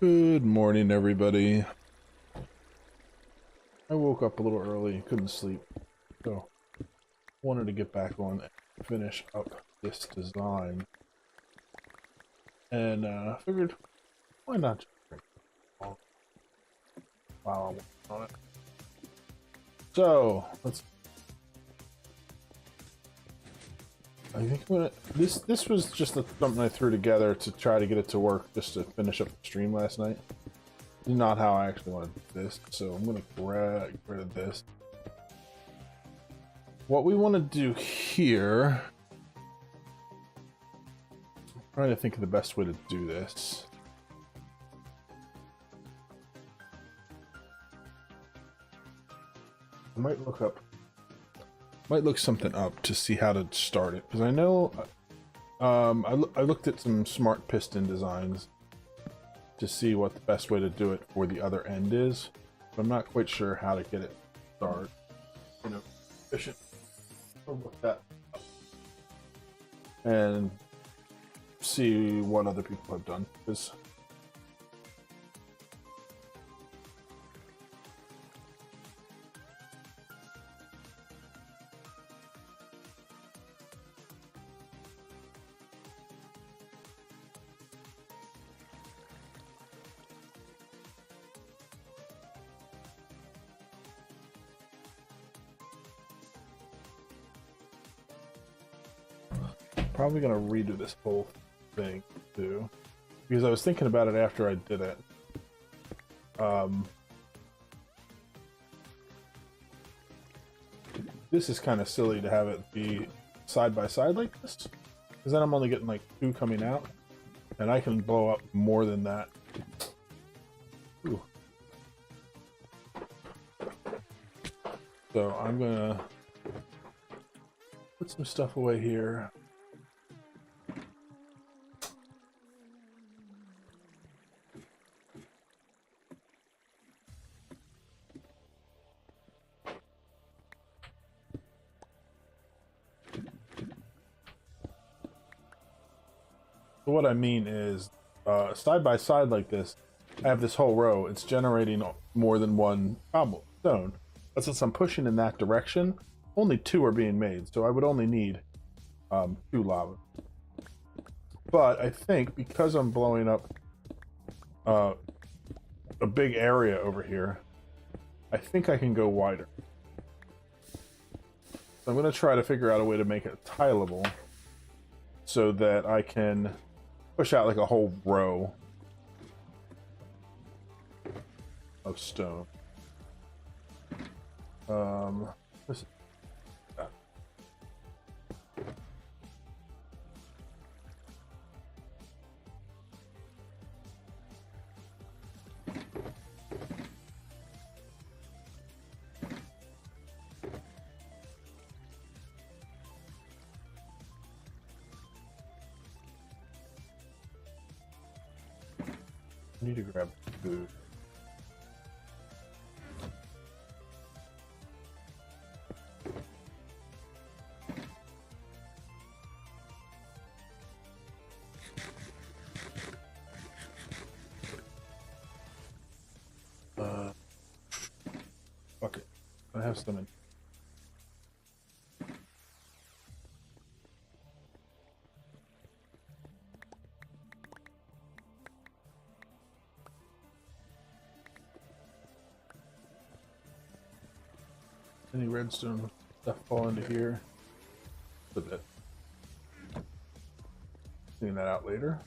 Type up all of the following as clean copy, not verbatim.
Good morning, everybody. I woke up a little early, couldn't sleep, so wanted to get back on and finish up this design. And figured, why not just drink while I'm working on it. So, I think I'm gonna, this was just something I threw together to try to get it to work, just to finish up the stream last night. Not how I actually want to do this, so I'm gonna get rid of this. What we want to do here, I'm trying to think of the best way to do this. I might look something up to see how to start it, because I know I looked at some smart piston designs to see what the best way to do it for the other end is, but I'm not quite sure how to get it started. Efficient. I'll look that up and see what other people have done. Because probably gonna redo this whole thing too, because I was thinking about it after I did it. This is kind of silly to have it be side by side like this, because then I'm only getting like two coming out, and I can blow up more than that. Ooh. So I'm gonna put some stuff away here. So what I mean is, side by side like this, I have this whole row. It's generating more than one cobblestone. But since I'm pushing in that direction, only two are being made. So I would only need two lava. But I think because I'm blowing up a big area over here, I think I can go wider. So I'm going to try to figure out a way to make it tileable so that I can push out like a whole row of stone. This is that. I need to grab food. Fuck it. I have some in. Any redstone stuff fall into here? A bit. Clean that out later.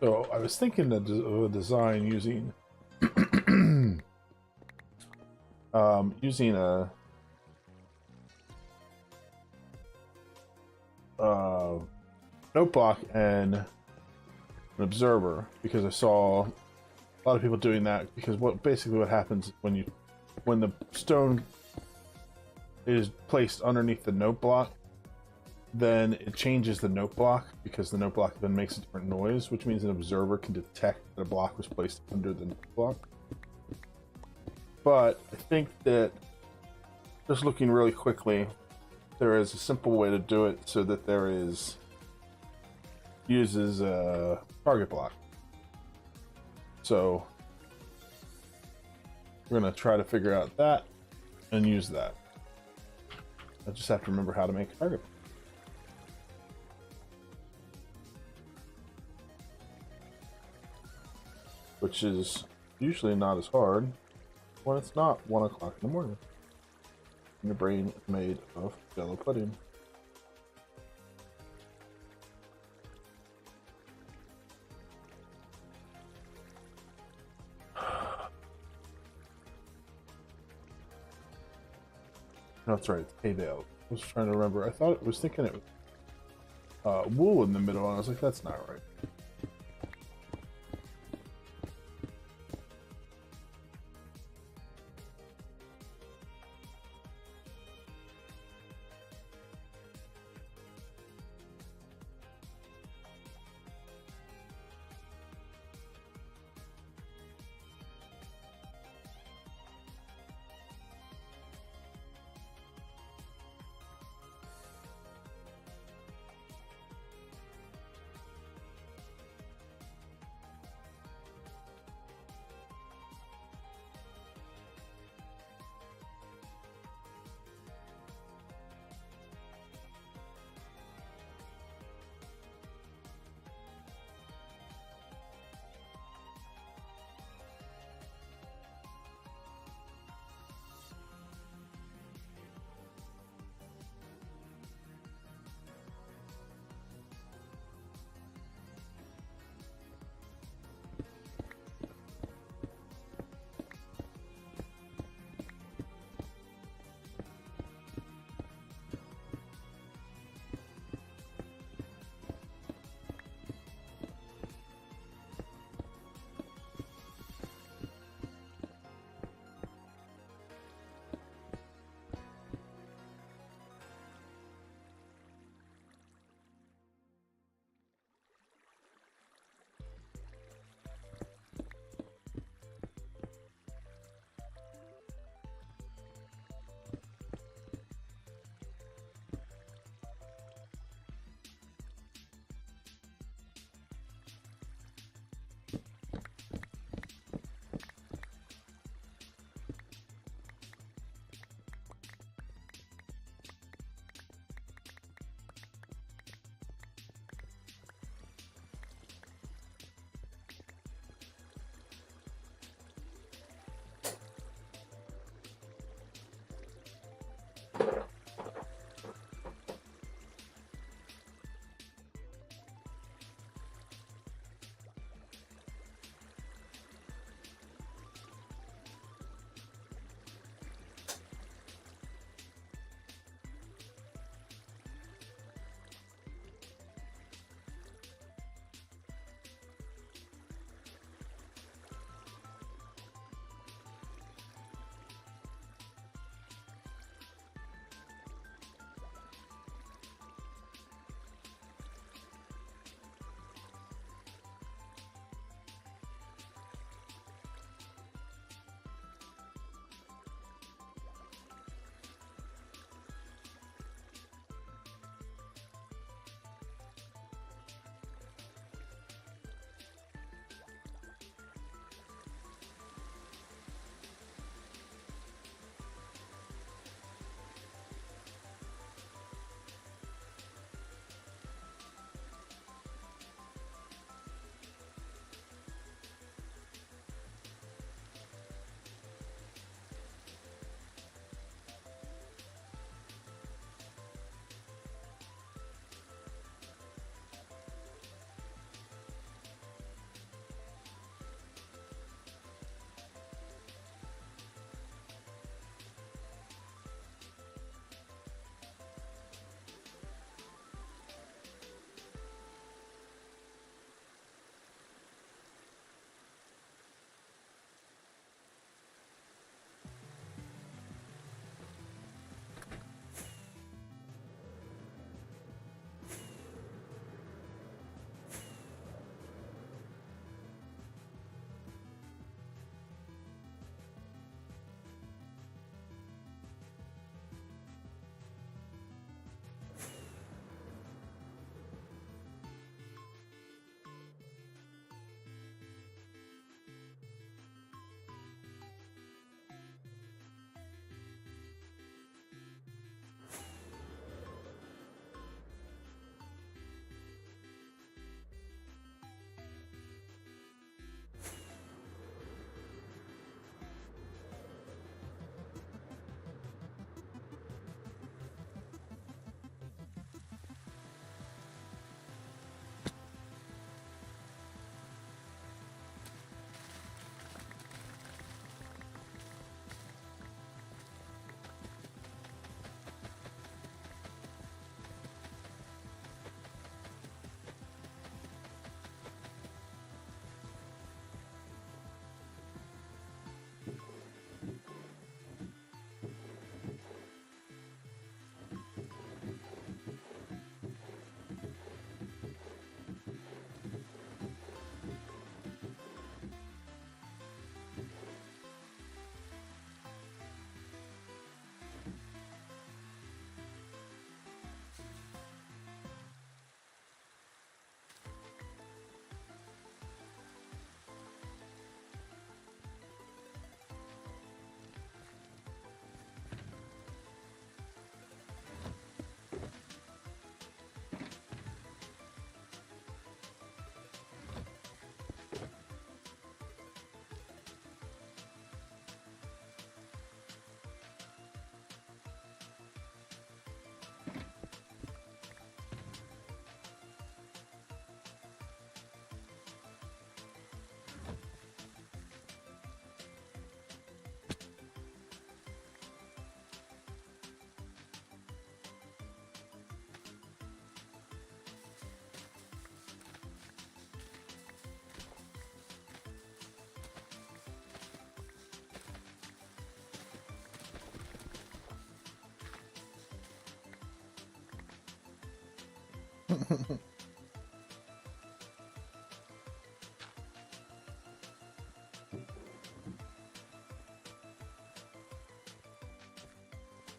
So I was thinking of a design using using a note block and an observer, because I saw a lot of people doing that. Because what happens when the stone is placed underneath the note block, then it changes the note block, because the note block then makes a different noise, which means an observer can detect that a block was placed under the note block. But I think that, just looking really quickly, there is a simple way to do it so that uses a target block. So we're going to try to figure out that and use that. I just have to remember how to make a target block, which is usually not as hard when it's not 1 o'clock in the morning. And your brain is made of Jello pudding. No, that's right, it's hay bale. I was trying to remember. I was thinking it was wool in the middle, and I was like, that's not right.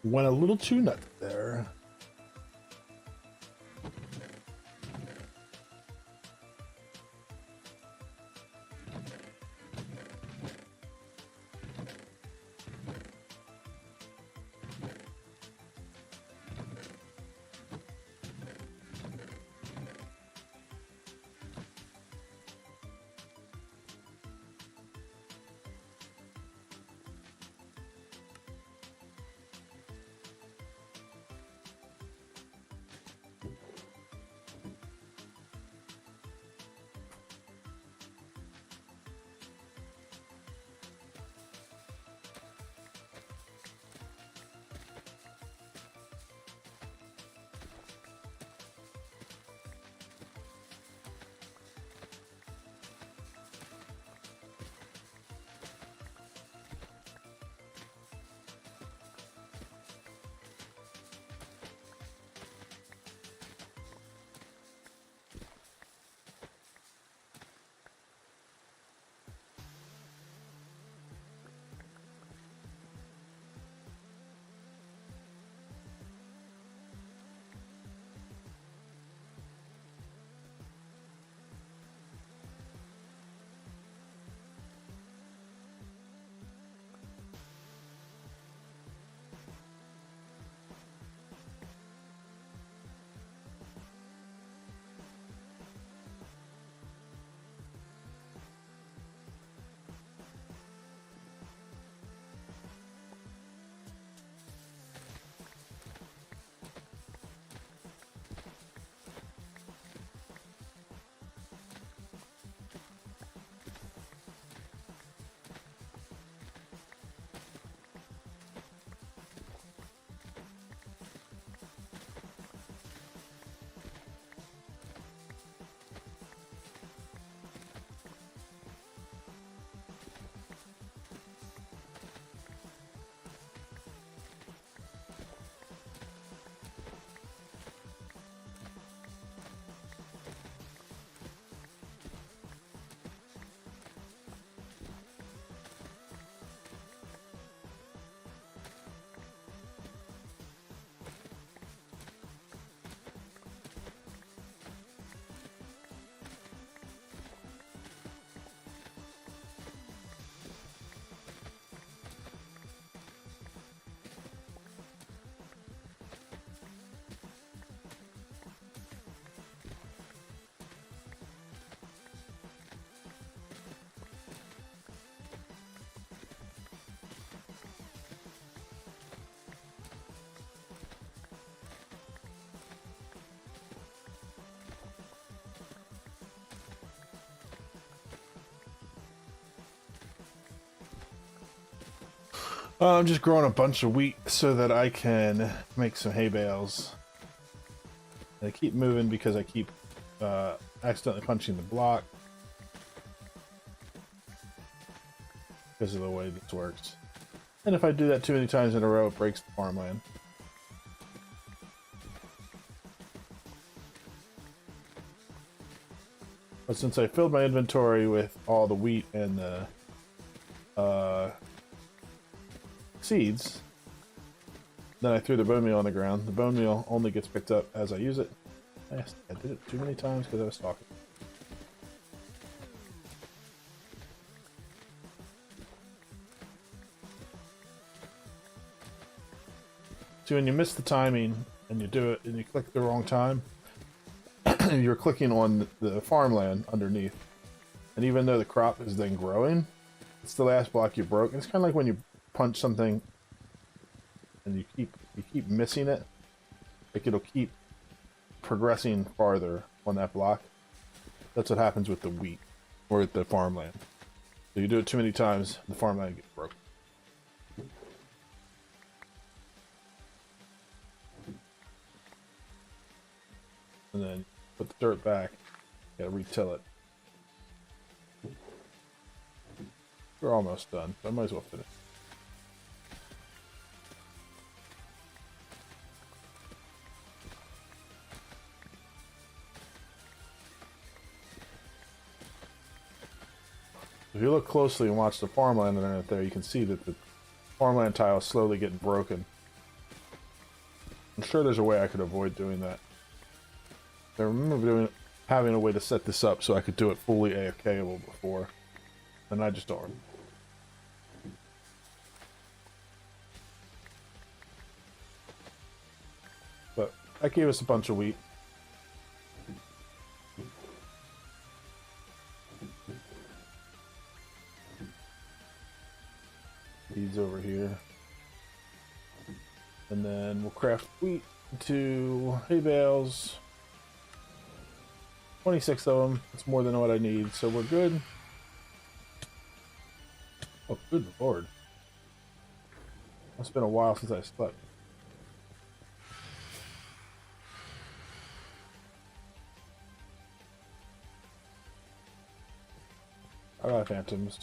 Went a little too nuts there. I'm just growing a bunch of wheat so that I can make some hay bales. And I keep moving because I keep accidentally punching the block because of the way this works. And if I do that too many times in a row, it breaks the farmland. But since I filled my inventory with all the wheat and the seeds, then I threw the bone meal on the ground. The bone meal only gets picked up as I use it. I did it too many times because I was talking. See, when you miss the timing and you do it and you click the wrong time, you're clicking on the farmland underneath. And even though the crop is then growing, it's the last block you broke. It's kind of like when you punch something and you keep missing it. Like it'll keep progressing farther on that block. That's what happens with the wheat or with the farmland. So you do it too many times, the farmland gets broken. And then put the dirt back. You gotta retill it. We're almost done, so I might as well finish. If you look closely and watch the farmland underneath there, you can see that the farmland tile is slowly getting broken. I'm sure there's a way I could avoid doing that. I remember having a way to set this up so I could do it fully AFKable before, and I just don't. But that gave us a bunch of wheat. Seeds over here. And then we'll craft wheat into hay bales. 26 of them. That's more than what I need, so we're good. Oh, good lord. It's been a while since I slept. Alright, phantoms.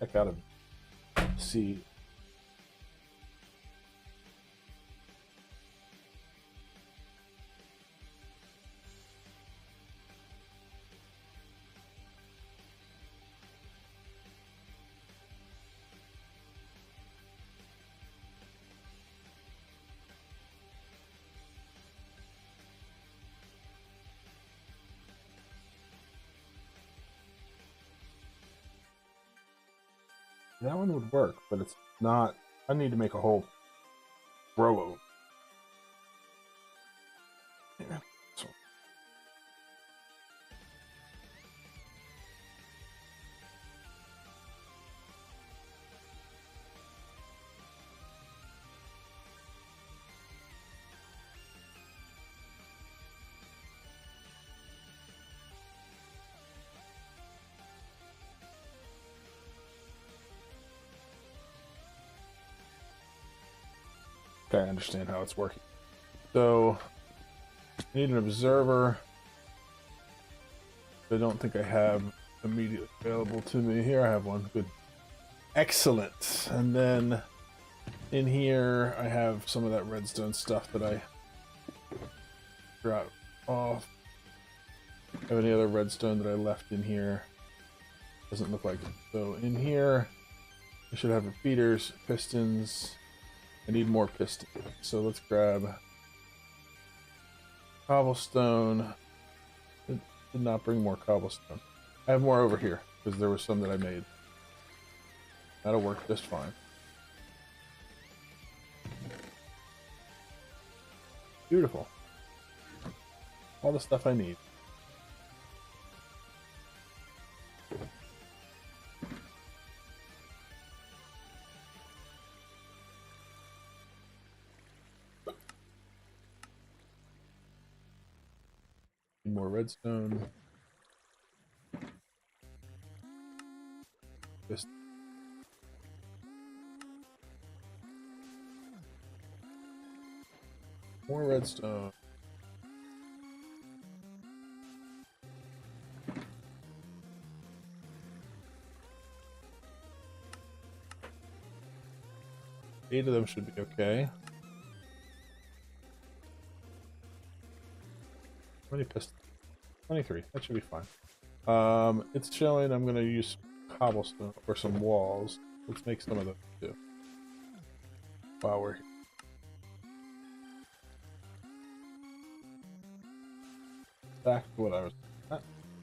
Heck out of seed. That one would work, but it's not. I need to make a whole row of. Yeah. So. Okay, I understand how it's working. So, I need an observer. I don't think I have immediately available to me. Here I have one. Good. Excellent. And then in here I have some of that redstone stuff that I dropped off. Have any other redstone that I left in here? Doesn't look like it. So in here I should have repeaters, pistons. I need more pistons. So let's grab cobblestone. It did not bring more cobblestone. I have more over here because there was some that I made. That'll work just fine. Beautiful. All the stuff I need. More redstone. Just more redstone. Eight of them should be okay. How many pistons? 23. That should be fine. It's showing I'm going to use cobblestone or some walls. Let's make some of those too. While we're here. Back to what I was.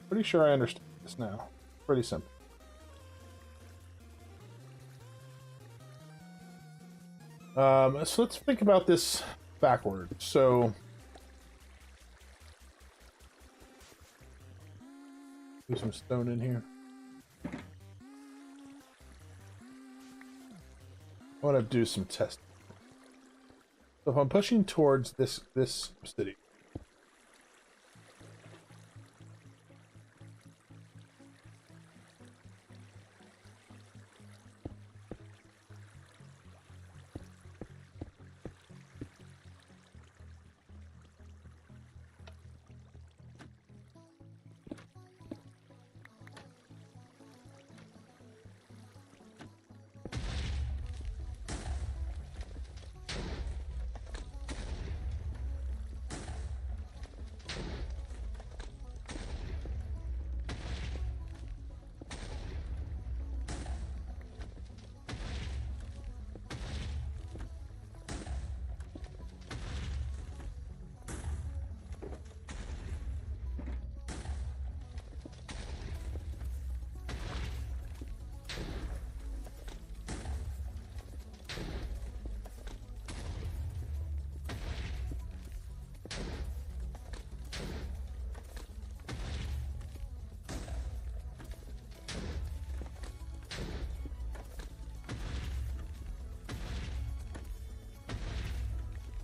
Pretty sure I understand this now. Pretty simple. So let's think about this backward. So do some stone in here. I want to do some testing. So if I'm pushing towards this city,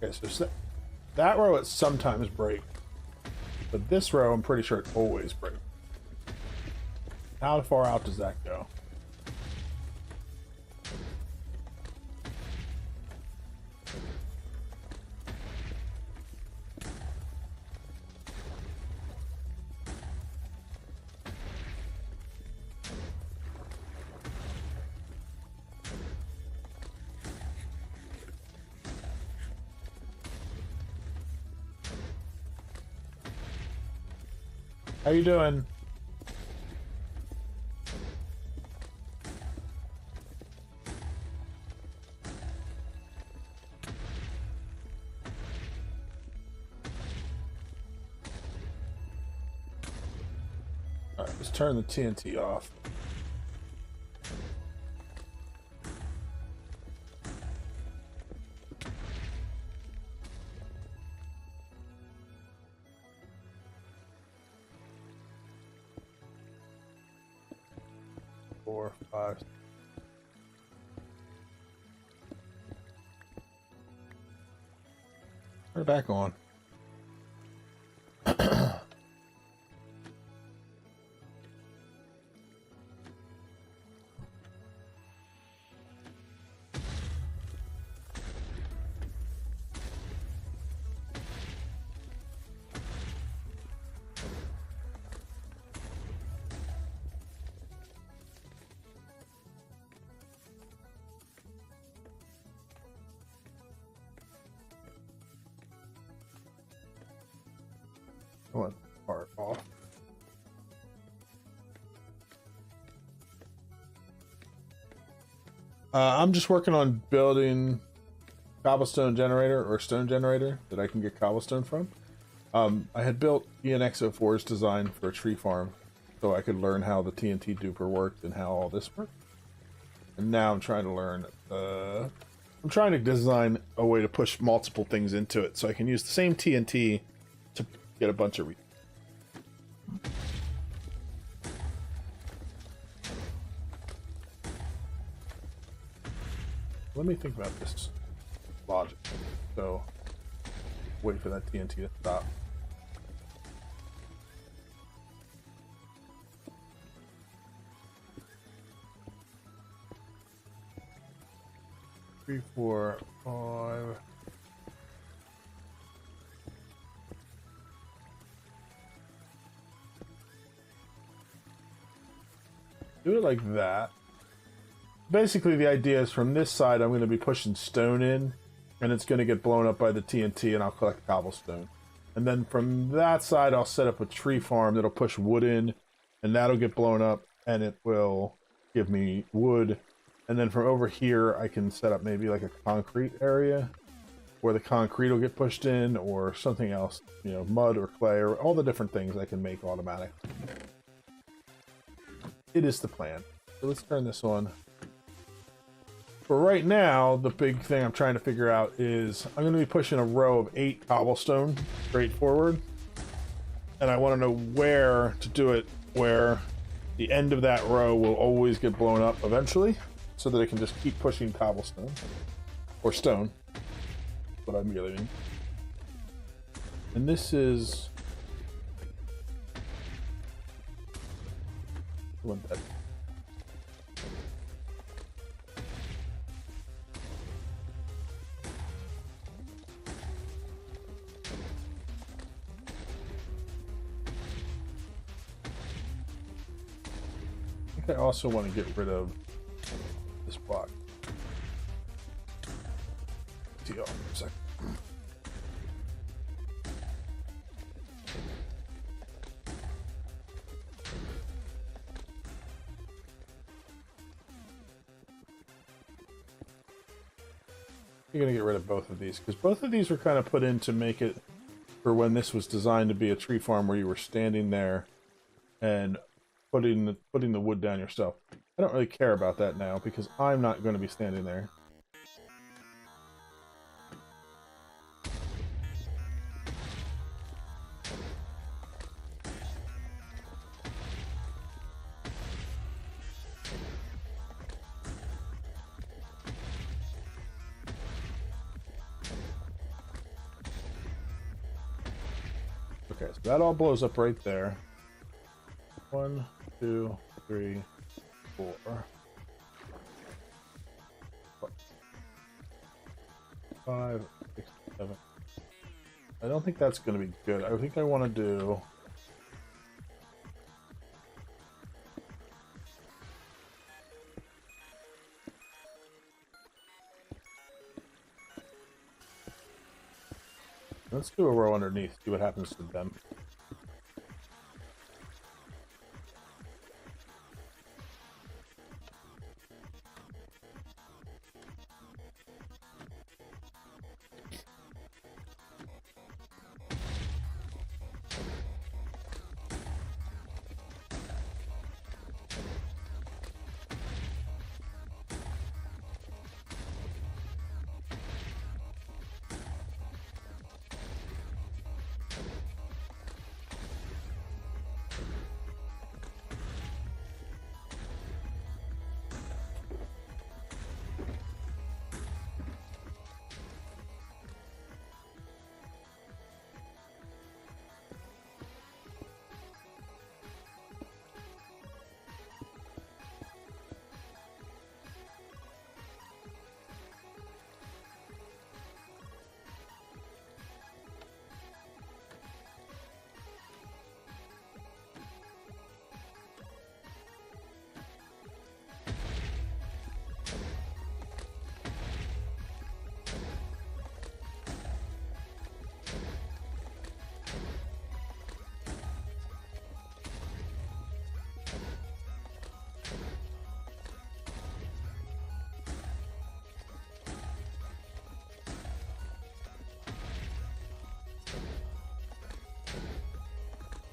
okay, so that row it sometimes breaks, but this row I'm pretty sure it always breaks. How far out does that go? How you doing? All right, let's turn the TNT off. Four, five. Turn it back on. I want part off. I'm just working on building cobblestone generator or stone generator that I can get cobblestone from. I had built ENX04's design for a tree farm so I could learn how the TNT duper worked and how all this worked. And now I'm trying to learn, I'm trying to design a way to push multiple things into it so I can use the same TNT to get a bunch of Let me think about this logic. So, wait for that TNT to stop. Three, four, five. Do it like that. Basically, the idea is from this side, I'm going to be pushing stone in, and it's going to get blown up by the TNT, and I'll collect cobblestone. And then from that side, I'll set up a tree farm that'll push wood in, and that'll get blown up, and it will give me wood. And then from over here, I can set up maybe like a concrete area where the concrete will get pushed in, or something else, you know, mud or clay, or all the different things I can make automatic. It is the plan. So let's turn this on. For right now, the big thing I'm trying to figure out is I'm going to be pushing a row of 8 cobblestone straight forward. And I want to know where to do it, where the end of that row will always get blown up eventually. so that it can just keep pushing cobblestone. Or stone. What I'm really mean. And this is... What that? I think I also want to get rid of this block. See you all in a second. You're going to get rid of both of these, because both of these were kind of put in to make it for when this was designed to be a tree farm where you were standing there and putting the wood down yourself. I don't really care about that now, because I'm not going to be standing there. Okay, so that all blows up right there. 1, 2, 3, 4. 5, 6, 7. I don't think that's going to be good. I think I want to do... Let's do a row underneath, see what happens to them.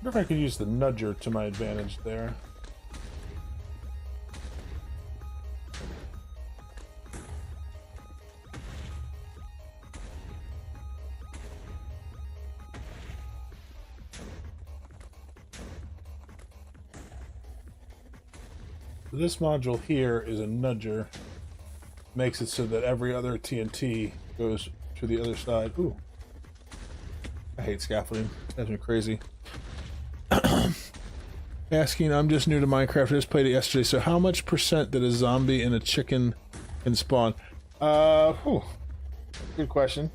I wonder if I could use the nudger to my advantage there. This module here is a nudger. Makes it so that every other TNT goes to the other side. Ooh. I hate scaffolding. That's me crazy. Asking, I'm just new to Minecraft. I just played it yesterday. So how much percent did a zombie and a chicken can spawn? Good question.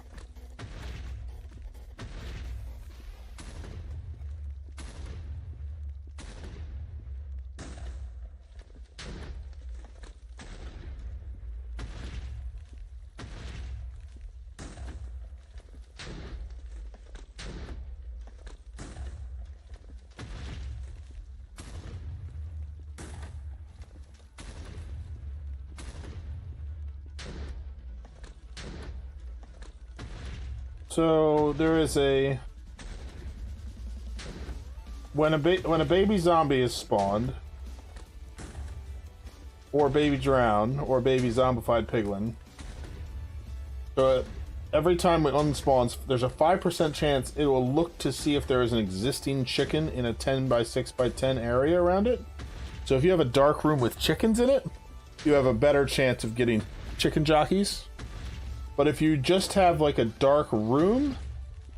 So there is a when a baby zombie is spawned, or baby drown, or baby zombified piglin. So every time it unspawns, there's a 5% chance it will look to see if there is an existing chicken in a 10 by 6 by 10 area around it. So if you have a dark room with chickens in it, you have a better chance of getting chicken jockeys. But if you just have like a dark room,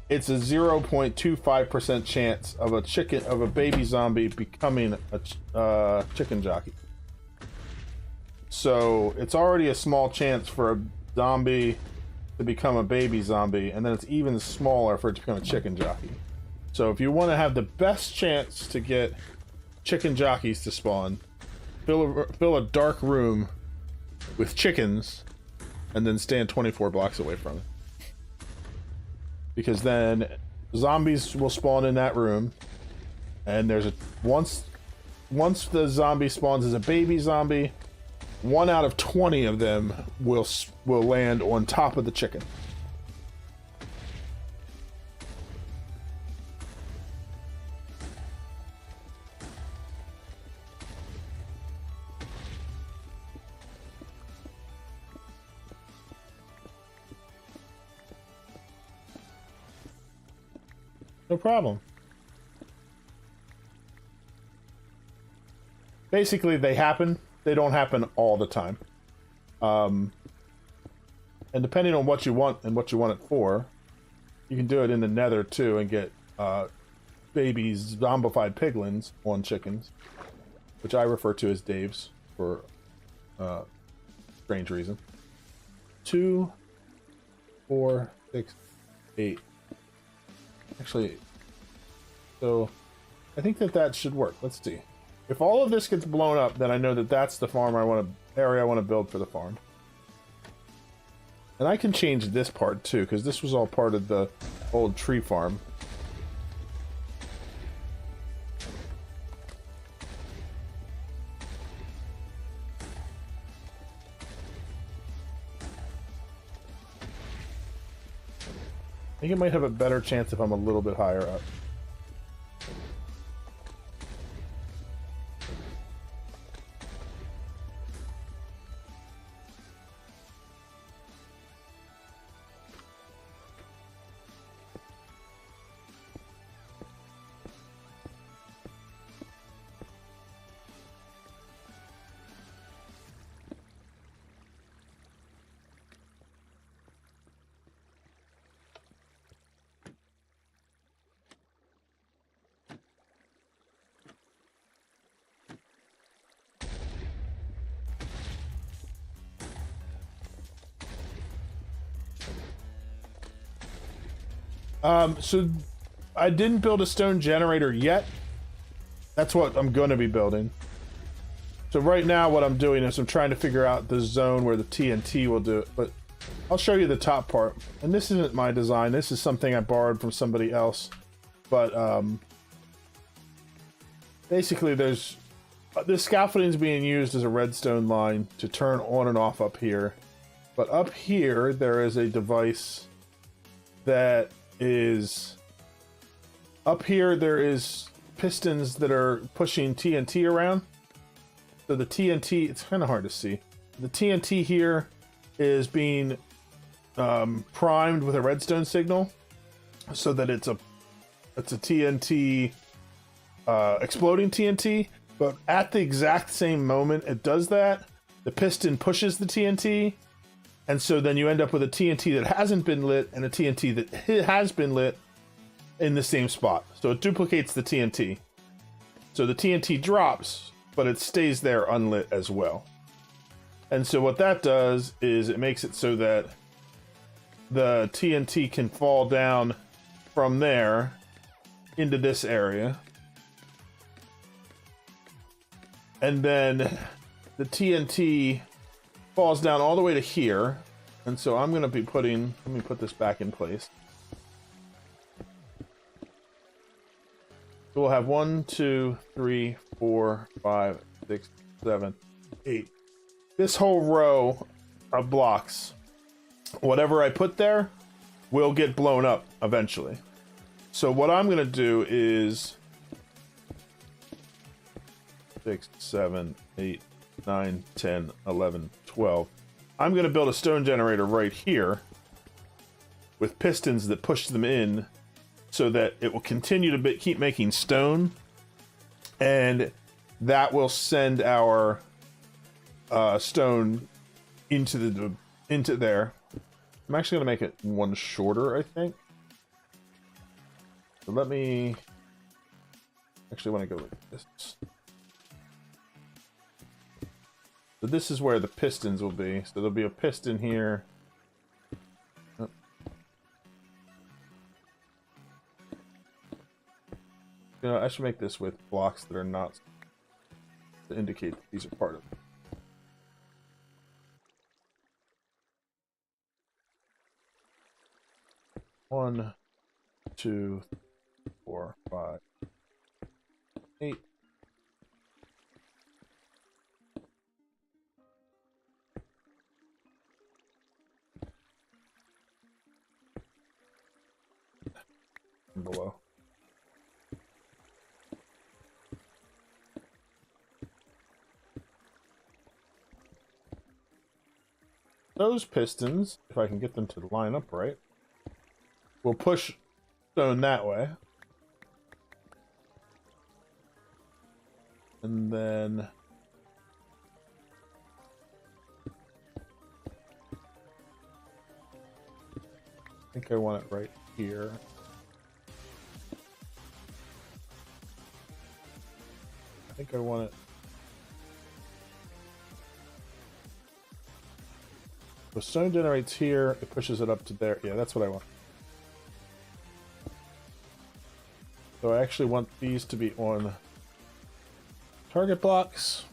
it's a 0.25% chance of a baby zombie becoming a chicken jockey. So it's already a small chance for a zombie to become a baby zombie, and then it's even smaller for it to become a chicken jockey. So if you want to have the best chance to get chicken jockeys to spawn, fill a dark room with chickens, and then stand 24 blocks away from it. Because then zombies will spawn in that room, and there's once the zombie spawns as a baby zombie, 1 out of 20 of them will land on top of the chicken. No problem. Basically, they happen. They don't happen all the time. And depending on what you want and what you want it for, you can do it in the nether too and get baby zombified piglins on chickens, which I refer to as Dave's for strange reason. 2, 4, 6, 8. Actually, so I think that should work. Let's see. If all of this gets blown up, then I know that that's the farm area I want to build for the farm. And I can change this part too, because this was all part of the old tree farm. I think it might have a better chance if I'm a little bit higher up. So I didn't build a stone generator yet. That's what I'm going to be building. So right now what I'm doing is I'm trying to figure out the zone where the TNT will do it, but I'll show you the top part. And this isn't my design. This is something I borrowed from somebody else. But basically there's this scaffolding is being used as a redstone line to turn on and off up here. But up here there is a device that is up here. There is pistons that are pushing TNT around. So the TNT, it's kind of hard to see. The TNT here is being primed with a redstone signal so that it's a TNT, exploding TNT. But at the exact same moment it does that, the piston pushes the TNT. And so then you end up with a TNT that hasn't been lit and a TNT that has been lit in the same spot. So it duplicates the TNT. So the TNT drops, but it stays there unlit as well. And so what that does is it makes it so that the TNT can fall down from there into this area. And then the TNT falls down all the way to here, and so I'm going to be putting, let me put this back in place. So we'll have 1, 2, 3, 4, 5, 6, 7, 8. This whole row of blocks, whatever I put there, will get blown up eventually. So what I'm going to do is 6, 7, 8, 9, 10, 11, 12. I'm going to build a stone generator right here with pistons that push them in so that it will continue to keep making stone, and that will send our stone into there. I'm actually gonna make it one shorter, I think. So let me actually want to go with this. So this is where the pistons will be. So there'll be a piston here. Oh. You know, I should make this with blocks that are not to indicate that these are part of it. One, 2, 4, 5, 8. And below. Those pistons, if I can get them to line up right, will push stone that way. And then I think I want it right here. I think I want it. So stone generates here, it pushes it up to there. Yeah, that's what I want. So I actually want these to be on target blocks.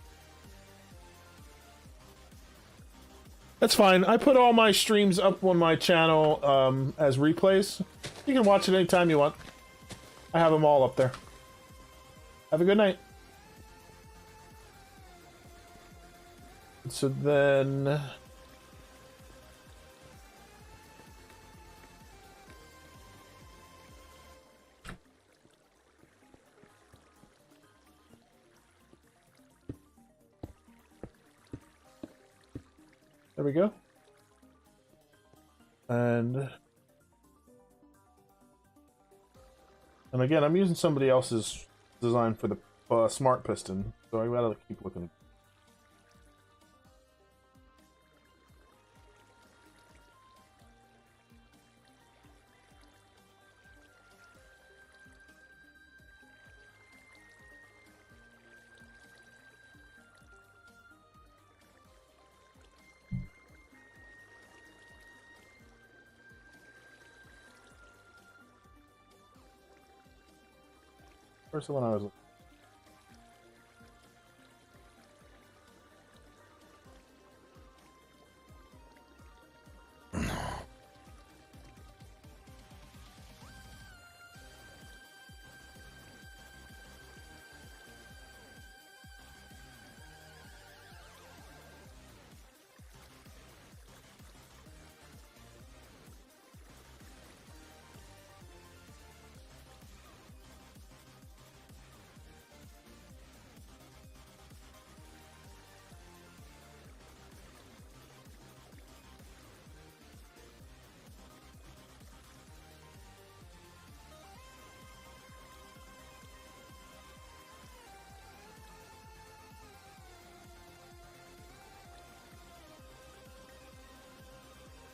That's fine. I put all my streams up on my channel as replays. You can watch it anytime you want. I have them all up there. Have a good night. So then... There we go. And again, I'm using somebody else's design for the smart piston, so I gotta keep looking. Where's the one I was looking?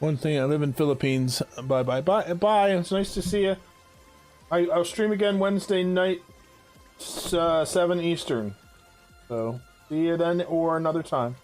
One thing, I live in Philippines. Bye, bye, bye, bye. It's nice to see you. I'll stream again Wednesday night, 7 Eastern. So, see you then or another time.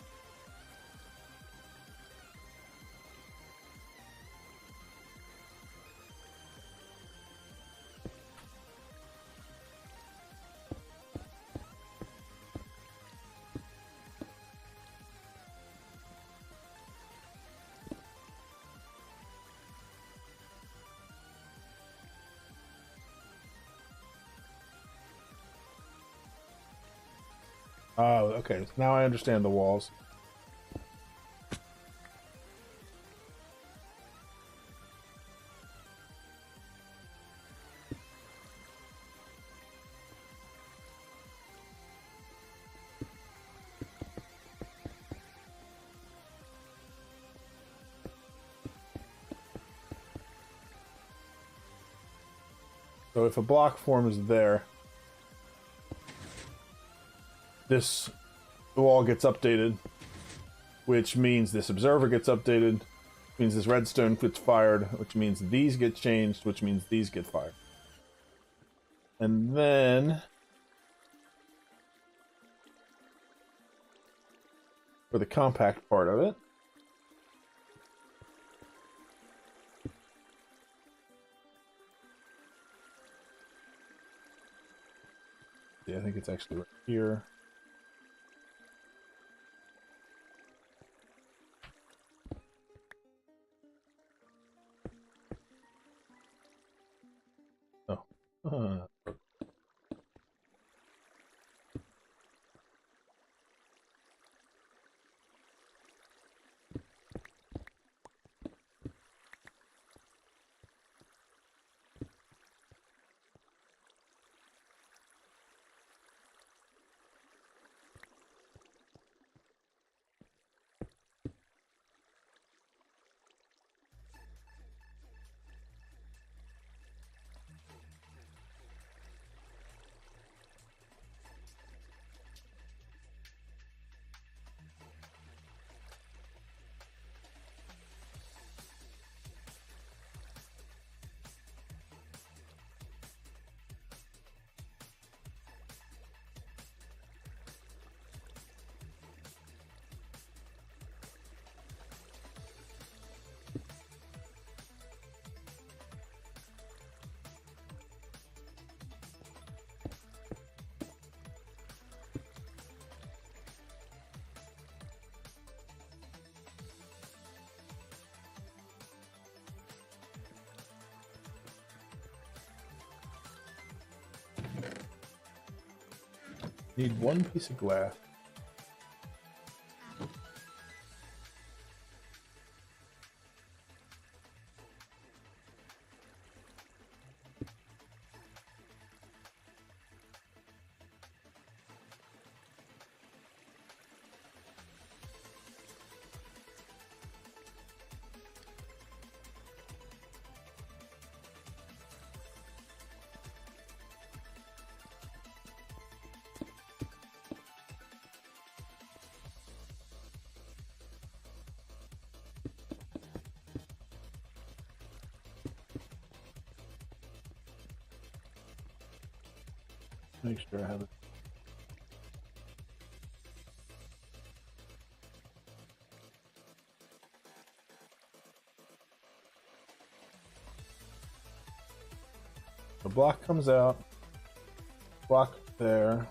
Oh, okay. Now I understand the walls. So if a block forms there, the wall gets updated which means this observer gets updated, which means this redstone gets fired, which means these get changed, which means these get fired. And then for the compact part of it, yeah, I think it's actually right here. Oh. Need one piece of glass. Make sure I have it. The block comes out. Block there.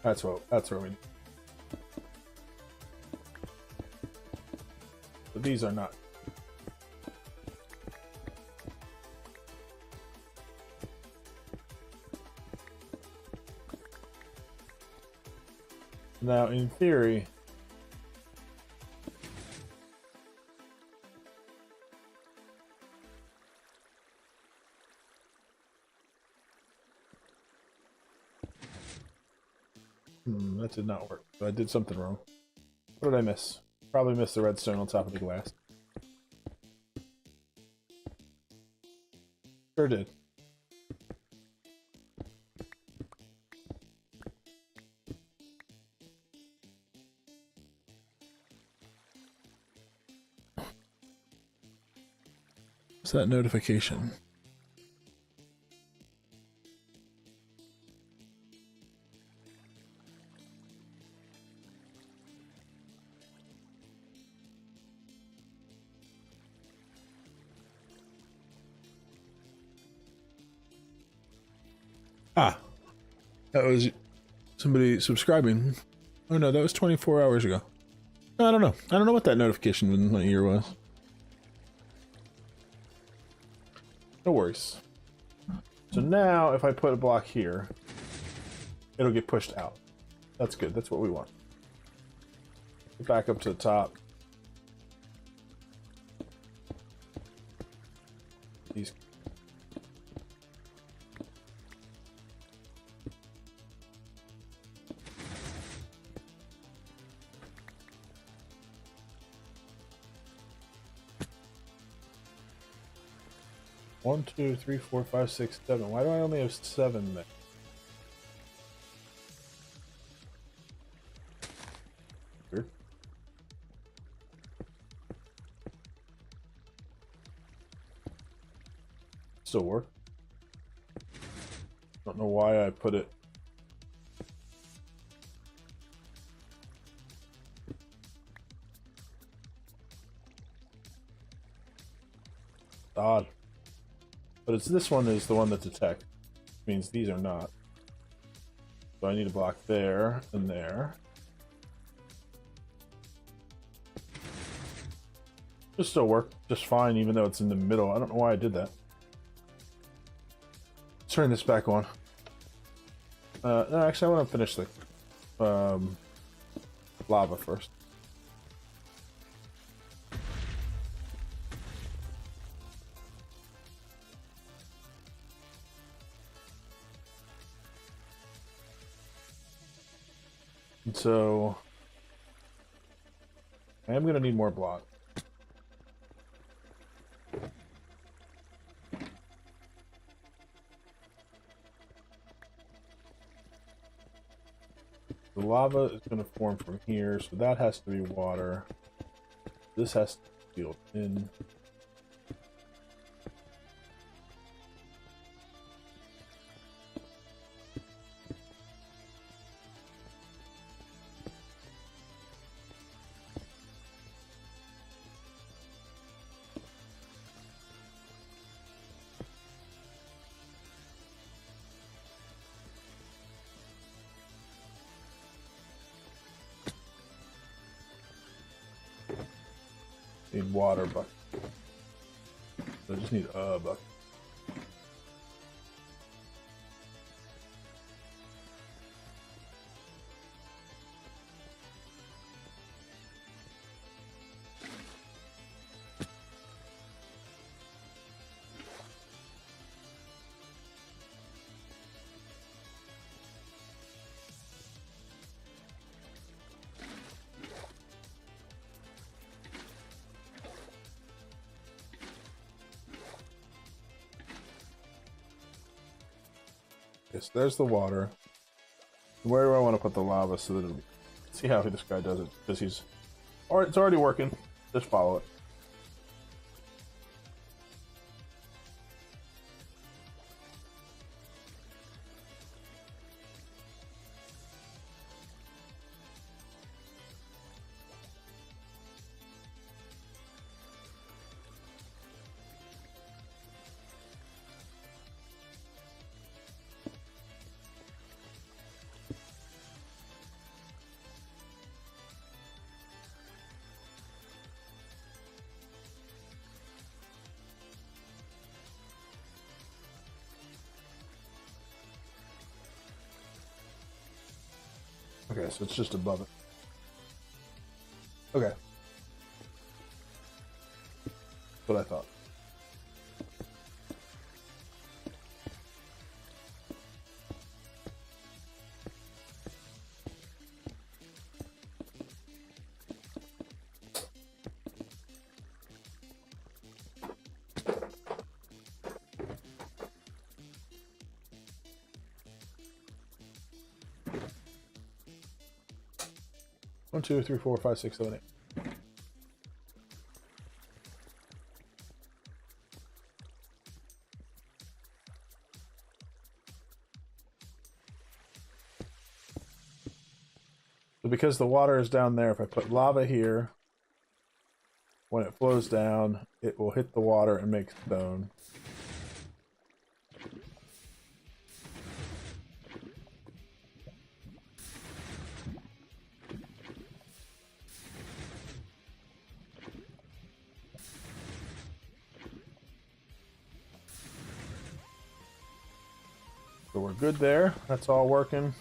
That's what we need. But these are not. Now, in theory, that did not work. I did something wrong. What did I miss? Probably missed the redstone on top of the glass. Sure did. What's that notification? Ah, that was somebody subscribing. Oh no, that was 24 hours ago. I don't know. I don't know what that notification in my ear was. No worries. So now, if I put a block here, it'll get pushed out. That's good. That's what we want. Get back up to the top. These 1, 2, 3, 4, 5, 6, 7. Why do I only have 7 there? Weird. Still work. Don't know why I put it. Odd. But it's this one is the one that detects. Means these are not. So I need a block there and there. This still work just fine, even though it's in the middle. I don't know why I did that. Let's turn this back on. No, actually, I want to finish the lava first. And so I am going to need more block. The lava is going to form from here, so that has to be water. This has to be sealed in. Need water bucket. I just need a bucket. Yes, there's the water. Where do I want to put the lava so that it'll... See how this guy does it, because he's... Alright, it's already working. Just follow it. Okay, so it's just above it. Okay. That's what I thought. One, two, three, four, five, six, seven, eight. So because the water is down there, if I put lava here, when it flows down, it will hit the water and make stone. So we're good there. That's all working.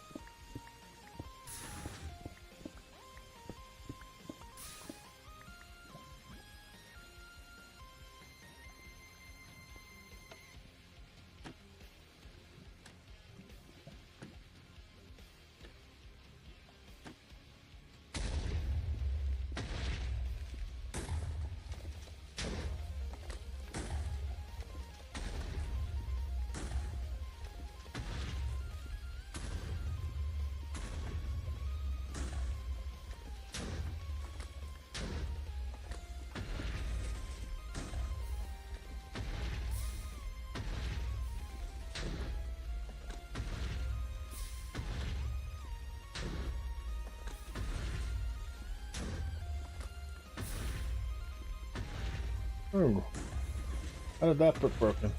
Oh, how did that get broken?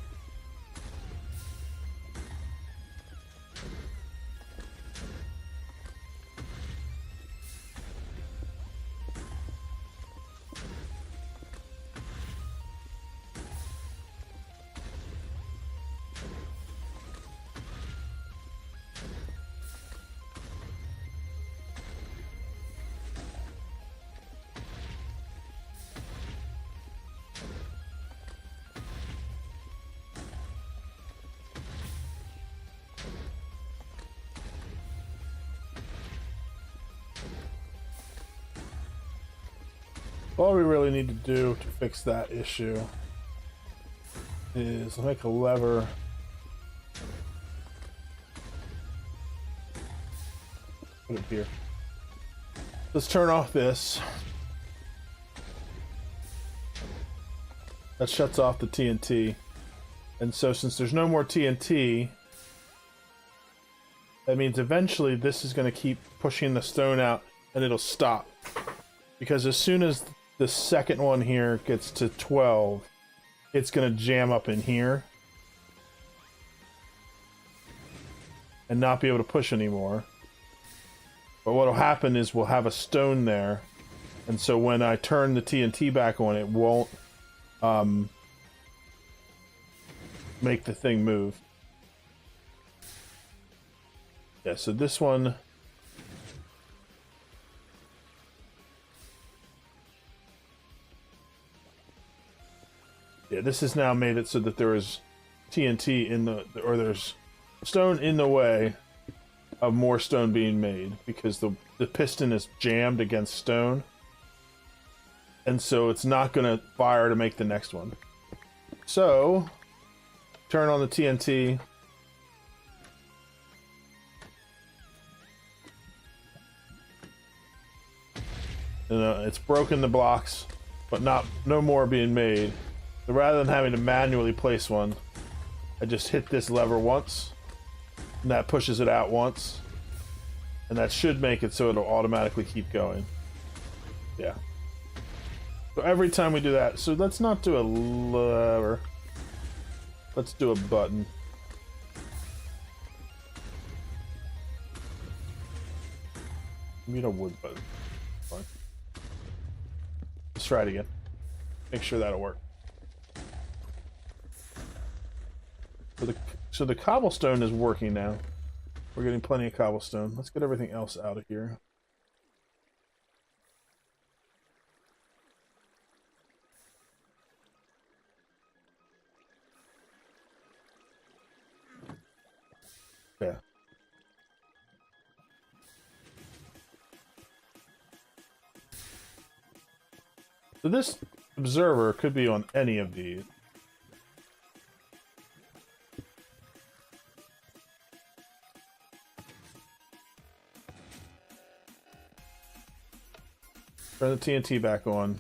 All we really need to do to fix that issue is make a lever. Put it here. Let's turn off this. That shuts off the TNT. And so since there's no more TNT, that means eventually this is going to keep pushing the stone out and it'll stop. Because as soon as the second one here gets to 12, it's going to jam up in here and not be able to push anymore. But what'll happen is we'll have a stone there, and so when I turn the TNT back on, it won't make the thing move. Yeah, so this one... Yeah, this has now made it so that there is TNT in the... or there's stone in the way of more stone being made, because the piston is jammed against stone. And so it's not going to fire to make the next one. So, turn on the TNT. And, it's broken the blocks, but no more being made. So rather than having to manually place one, I just hit this lever once, and that pushes it out once, and that should make it so it'll automatically keep going. Yeah. So every time we do that, so let's not do a lever. Let's do a button. We need a wood button. Fine. Let's try it again. Make sure that'll work. So the cobblestone is working now. We're getting plenty of cobblestone. Let's get everything else out of here. Yeah. So this observer could be on any of these. Turn the TNT back on.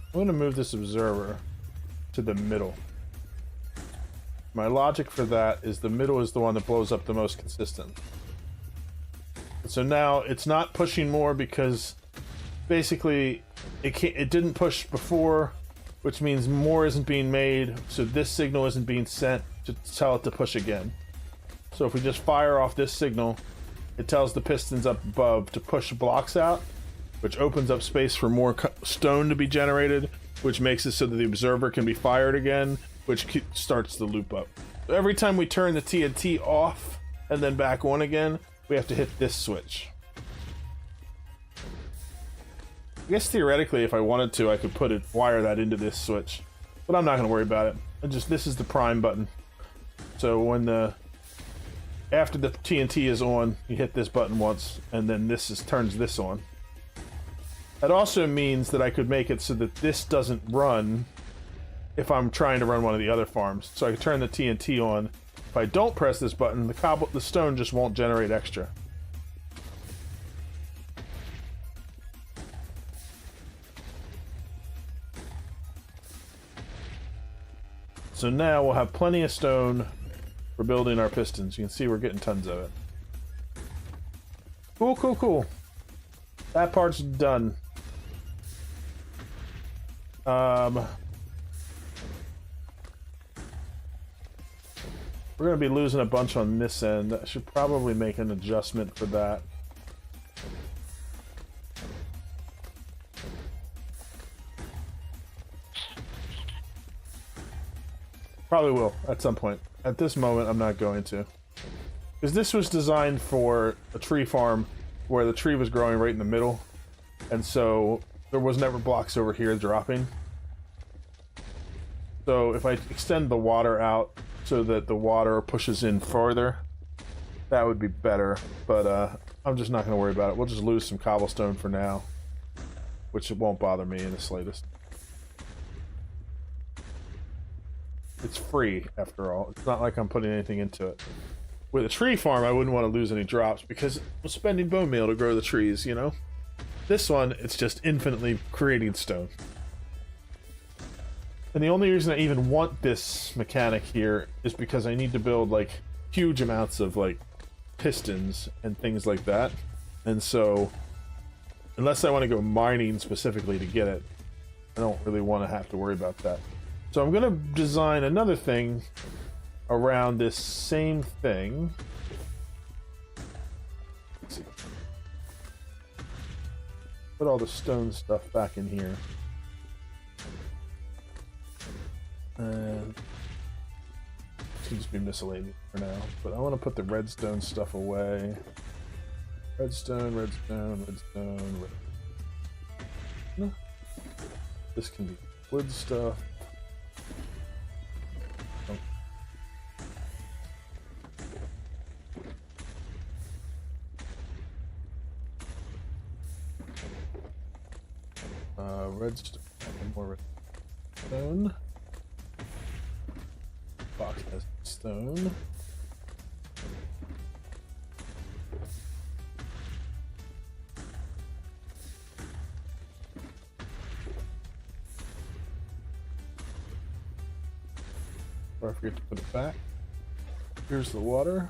I'm going to move this observer to the middle. My logic for that is the middle is the one that blows up the most consistent. So now it's not pushing more because basically it didn't push before, which means more isn't being made, so this signal isn't being sent to tell it to push again. So if we just fire off this signal, it tells the pistons up above to push blocks out, which opens up space for more stone to be generated, which makes it so that the observer can be fired again, which starts the loop up. So every time we turn the TNT off and then back on again, we have to hit this switch. I guess theoretically, if I wanted to, I could wire that into this switch, but I'm not going to worry about it. This is the prime button. So when after the TNT is on, you hit this button once, and then turns this on. That also means that I could make it so that this doesn't run if I'm trying to run one of the other farms. So I could turn the TNT on. If I don't press this button, the stone just won't generate extra. So now we'll have plenty of stone for building our pistons. You can see we're getting tons of it. Cool, cool, cool. That part's done. We're going to be losing a bunch on this end. I should probably make an adjustment for that. Probably will at some point. At this moment, I'm not going to. Because this was designed for a tree farm where the tree was growing right in the middle. And so there was never blocks over here dropping. So if I extend the water out so that the water pushes in farther, that would be better. But I'm just not going to worry about it. We'll just lose some cobblestone for now, which it won't bother me in the slightest. It's free, after all. It's not like I'm putting anything into it. With a tree farm, I wouldn't want to lose any drops because I'm spending bone meal to grow the trees, you know? This one, it's just infinitely creating stone. And the only reason I even want this mechanic here is because I need to build, like, huge amounts of, like, pistons and things like that. And so, unless I want to go mining specifically to get it, I don't really want to have to worry about that. So I'm going to design another thing around this same thing. Let's see. Put all the stone stuff back in here. And it can just be miscellaneous for now. But I want to put the redstone stuff away. Redstone, redstone, redstone, redstone. This can be wood stuff. Redstone, more redstone. Box has stone. Or I forget to put it back. Here's the water.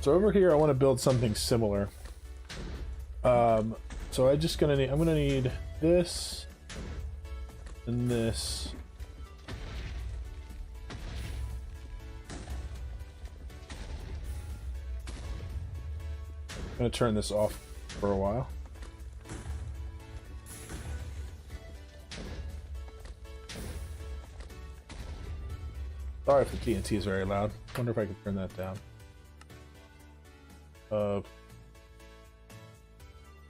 So over here, I want to build something similar. So I'm gonna need this and this. I'm gonna turn this off for a while. Sorry if the TNT is very loud. Wonder if I can turn that down.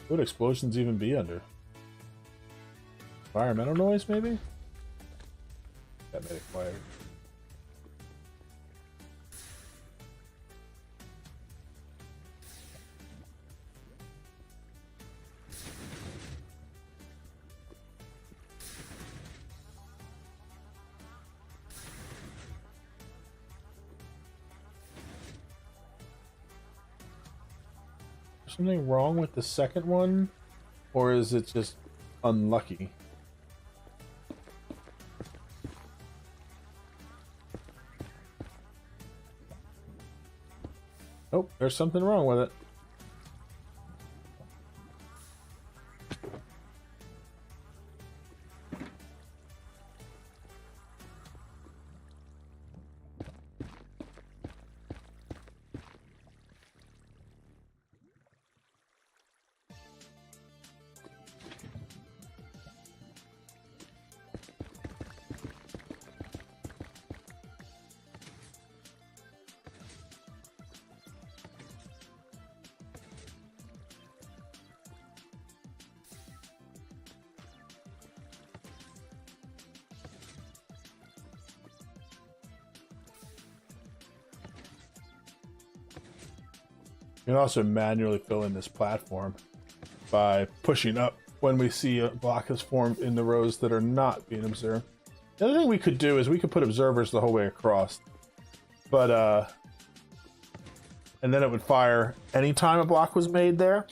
Would explosions even be under? Environmental noise, maybe? That made it quieter. Something wrong with the second one, or is it just unlucky? Oh, there's something wrong with it. You can also manually fill in this platform by pushing up when we see a block has formed in the rows that are not being observed. The other thing we could do is we could put observers the whole way across, but and then it would fire anytime a block was made there.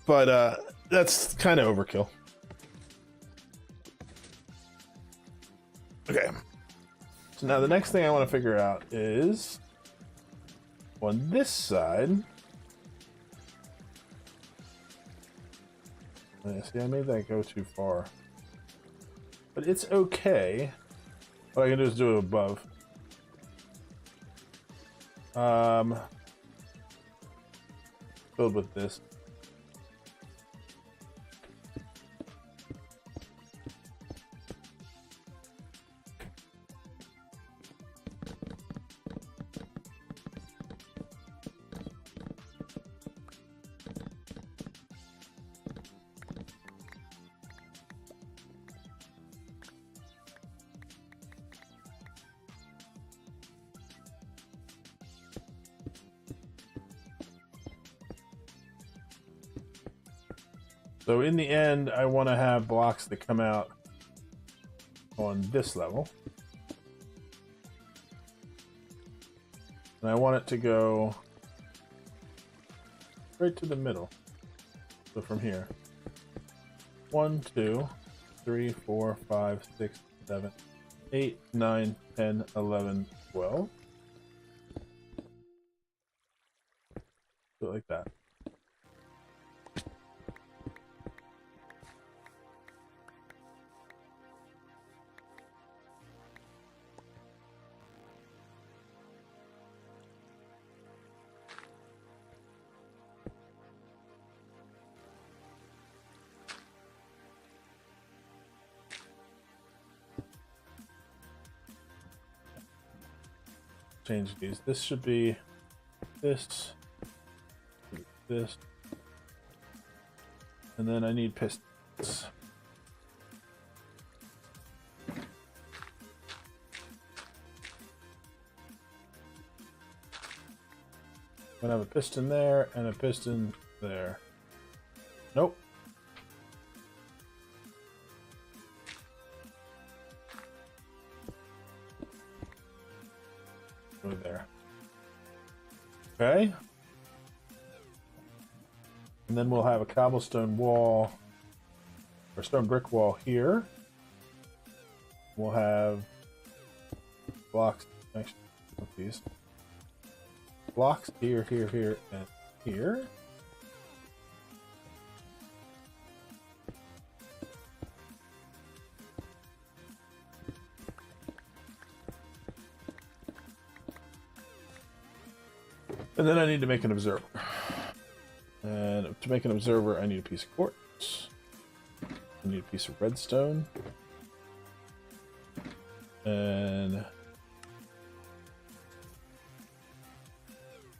But that's kind of overkill. Okay. So now the next thing I want to figure out is on this side. See, I made that go too far. But it's okay. What I can do is do it above. Filled with this. So in the end, I want to have blocks that come out on this level. And I want it to go right to the middle. So from here. 1, 2, 3, 4, 5, 6, 7, 8, 9, 10, 11, 12. Do it like that. Change these. This should be this, and then I need pistons. I'm gonna have a piston there and a piston there. Nope. Go there. Okay. And then we'll have a cobblestone wall or stone brick wall here. We'll have blocks next to these. Blocks here, here, here, and here. And then I need to make an observer. And to make an observer, I need a piece of quartz. I need a piece of redstone. And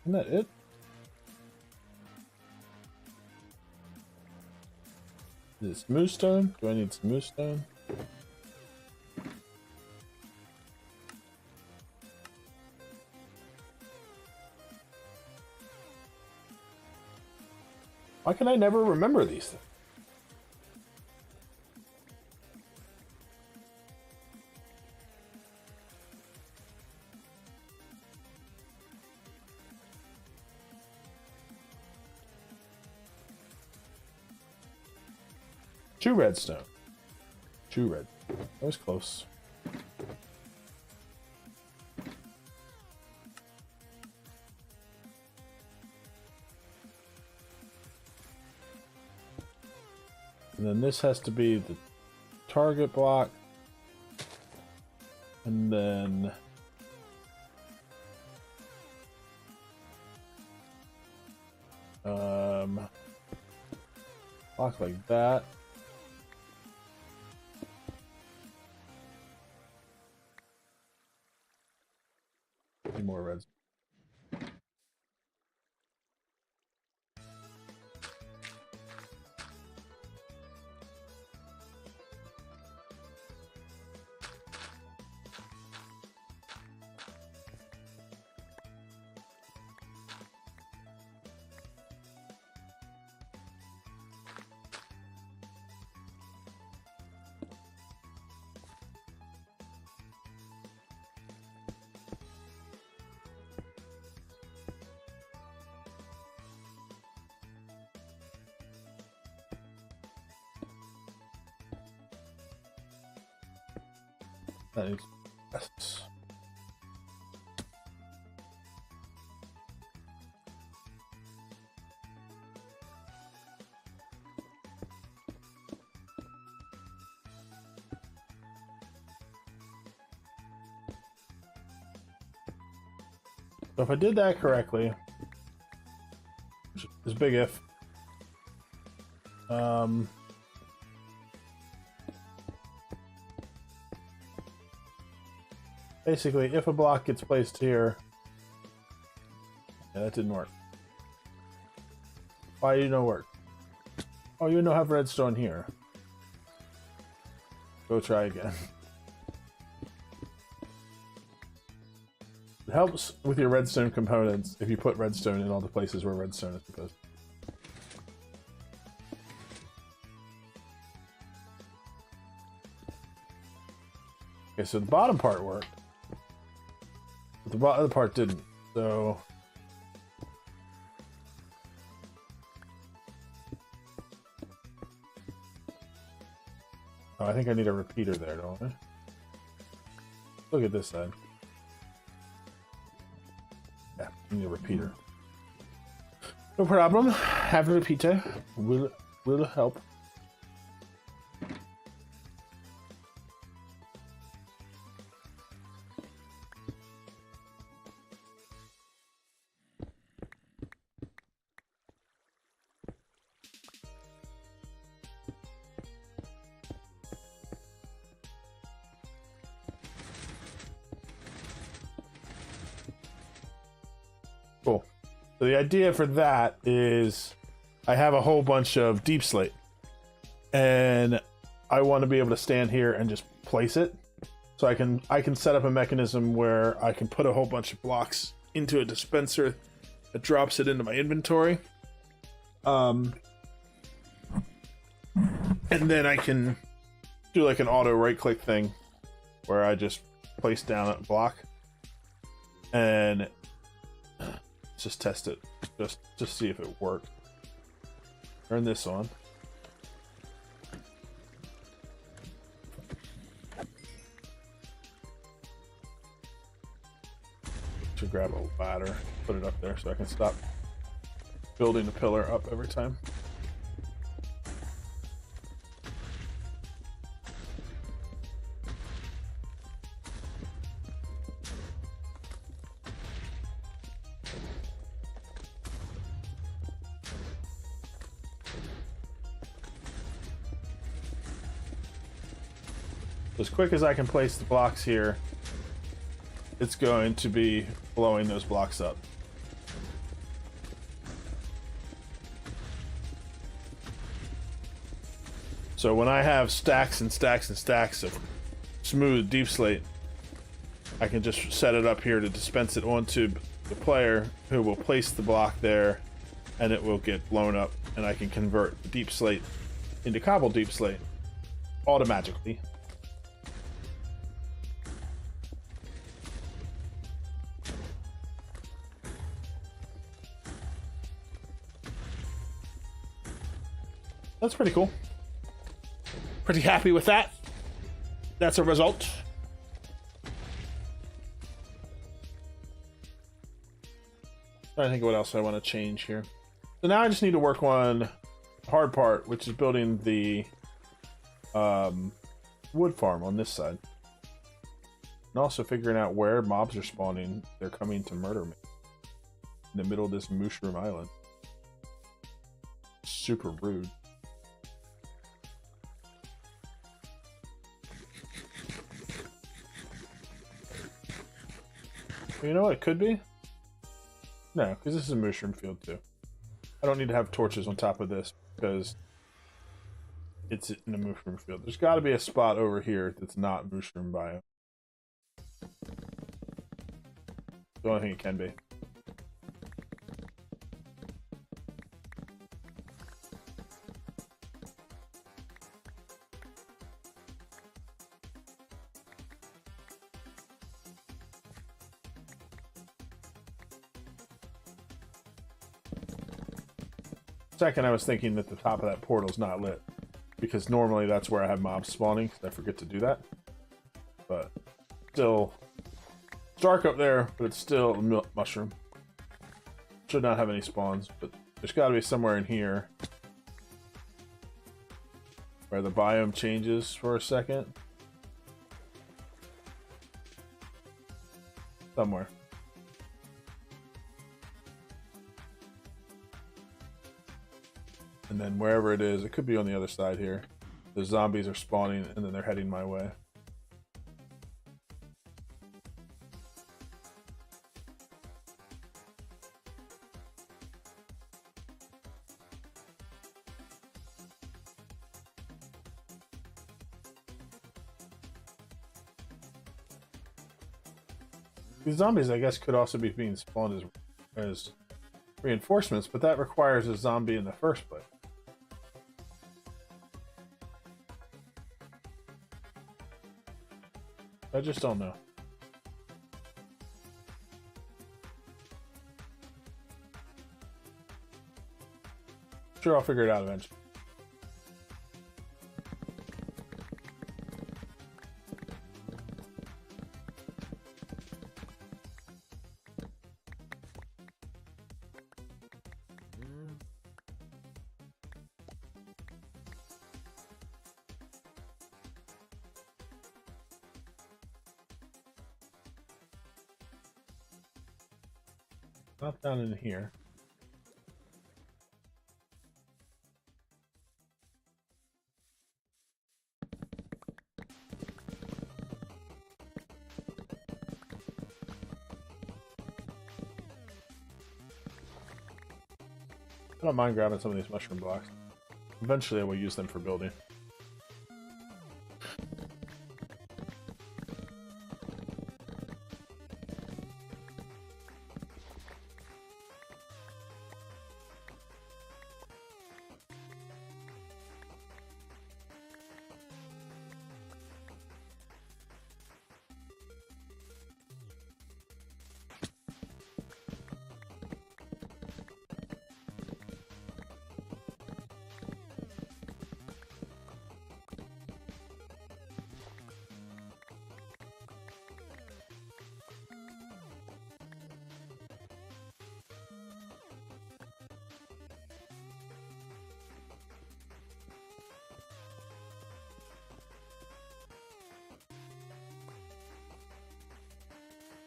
isn't that it? Is it smooth stone? Do I need smooth stone? Why can I never remember these things? Two redstone. Two red. That was close. And then this has to be the target block. And then block like that. Need more reds. That needs yes. So if I did that correctly, which is big if, basically, if a block gets placed here, yeah, that didn't work. Why you don't work? Oh, you don't have redstone here. Go try again. It helps with your redstone components if you put redstone in all the places where redstone is supposed to. Okay, so the bottom part worked, but the other part didn't. So oh, I think I need a repeater there, don't I? Look at this side. Yeah, I need a repeater. No problem. Have a repeater. Will help. Cool. So the idea for that is I have a whole bunch of deep slate and I want to be able to stand here and just place it. So I can set up a mechanism where I can put a whole bunch of blocks into a dispenser that drops it into my inventory. And then I can do like an auto right click thing where I just place down a block and just test it, just see if it works. Turn this on. To grab a ladder, put it up there so I can stop building the pillar up every time. As quick as I can place the blocks here, it's going to be blowing those blocks up. So when I have stacks and stacks and stacks of smooth deep slate, I can just set it up here to dispense it onto the player, who will place the block there, and it will get blown up, and I can convert the deep slate into cobble deep slate automatically. That's pretty cool. Pretty happy with that. That's a result. I think what else I want to change here. So now I just need to work on the hard part, which is building the wood farm on this side. And also figuring out where mobs are spawning. They're coming to murder me in the middle of this mushroom island. Super rude. You know what it could be? No, because this is a mushroom field too. I don't need to have torches on top of this because it's in a mushroom field. There's got to be a spot over here that's not mushroom biome. The only thing it can be. Second, I was thinking that the top of that portal's not lit, because normally that's where I have mobs spawning, because I forget to do that. But still... It's dark up there, but it's still a mushroom. Should not have any spawns, but there's got to be somewhere in here where the biome changes for a second. Somewhere. And then wherever it is, it could be on the other side here. The zombies are spawning and then they're heading my way. These zombies, I guess, could also be being spawned as reinforcements, but that requires a zombie in the first place. I just don't know. Sure, I'll figure it out eventually. Not down in here. I don't mind grabbing some of these mushroom blocks. Eventually I will use them for building.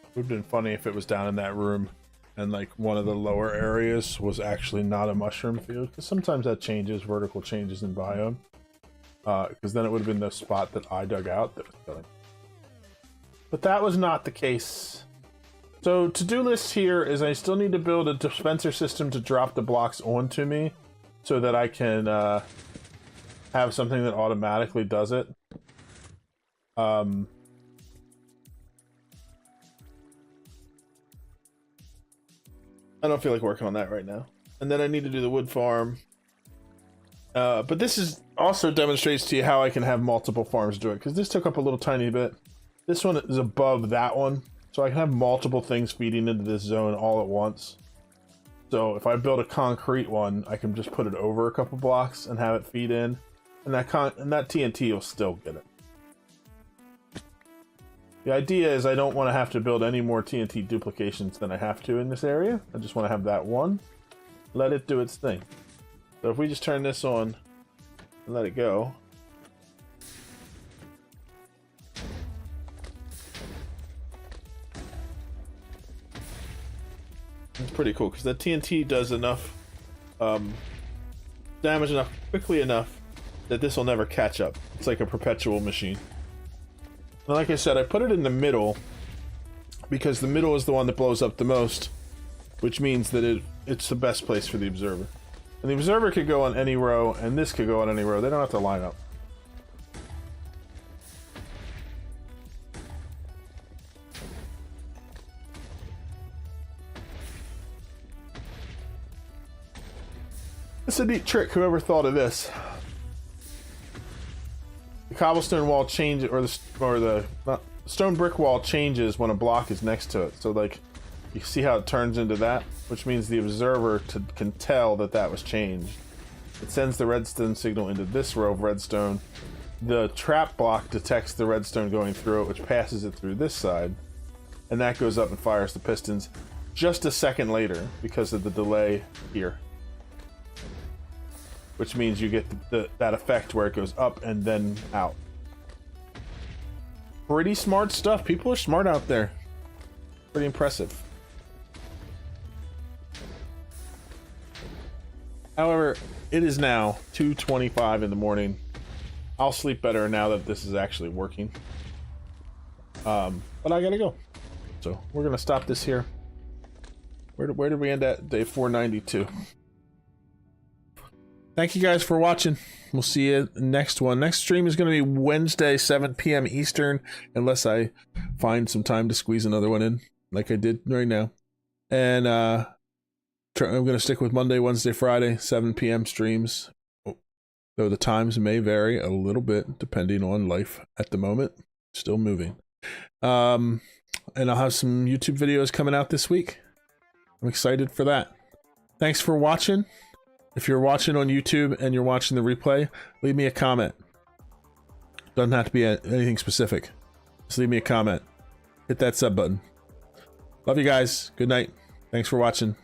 It would have been funny if it was down in that room and like one of the lower areas was actually not a mushroom field, because sometimes that changes, vertical changes in biome. Because then it would have been the spot that I dug out that was filling. But that was not the case. So to-do list here is I still need to build a dispenser system to drop the blocks onto me so that I can have something that automatically does it. I don't feel like working on that right now. And then I need to do the wood farm. But this is also demonstrates to you how I can have multiple farms do it, because this took up a little tiny bit. This one is above that one, so I can have multiple things feeding into this zone all at once. So if I build a concrete one, I can just put it over a couple blocks and have it feed in, and that TNT will still get it. The idea is I don't want to have to build any more TNT duplications than I have to in this area. I just want to have that one. Let it do its thing. So if we just turn this on and let it go. It's pretty cool because the TNT does enough damage enough quickly enough that this will never catch up. It's like a perpetual machine. And like I said, I put it in the middle because the middle is the one that blows up the most, which means that it's the best place for the observer. And the observer could go on any row, and this could go on any row. They don't have to line up. It's a neat trick. Whoever thought of this? The cobblestone wall changes, or the stone brick wall changes when a block is next to it. So like, you see how it turns into that, which means the observer can tell that that was changed. It sends the redstone signal into this row of redstone, the trap block detects the redstone going through it, which passes it through this side, and that goes up and fires the pistons just a second later because of the delay here. Which means you get that effect where it goes up and then out. Pretty smart stuff. People are smart out there. Pretty impressive. However, it is now 2:25 in the morning. I'll sleep better now that this is actually working. But I gotta go. So we're gonna stop this here. Where did we end at? Day 492. Thank you guys for watching. We'll see you next one. Next stream is going to be Wednesday, 7 p.m. Eastern, unless I find some time to squeeze another one in, like I did right now. And I'm going to stick with Monday, Wednesday, Friday, 7 p.m. streams. Though the times may vary a little bit, depending on life at the moment. Still moving. And I'll have some YouTube videos coming out this week. I'm excited for that. Thanks for watching. If you're watching on YouTube and you're watching the replay, leave me a comment. Doesn't have to be anything specific. Just leave me a comment. Hit that sub button. Love you guys. Good night. Thanks for watching.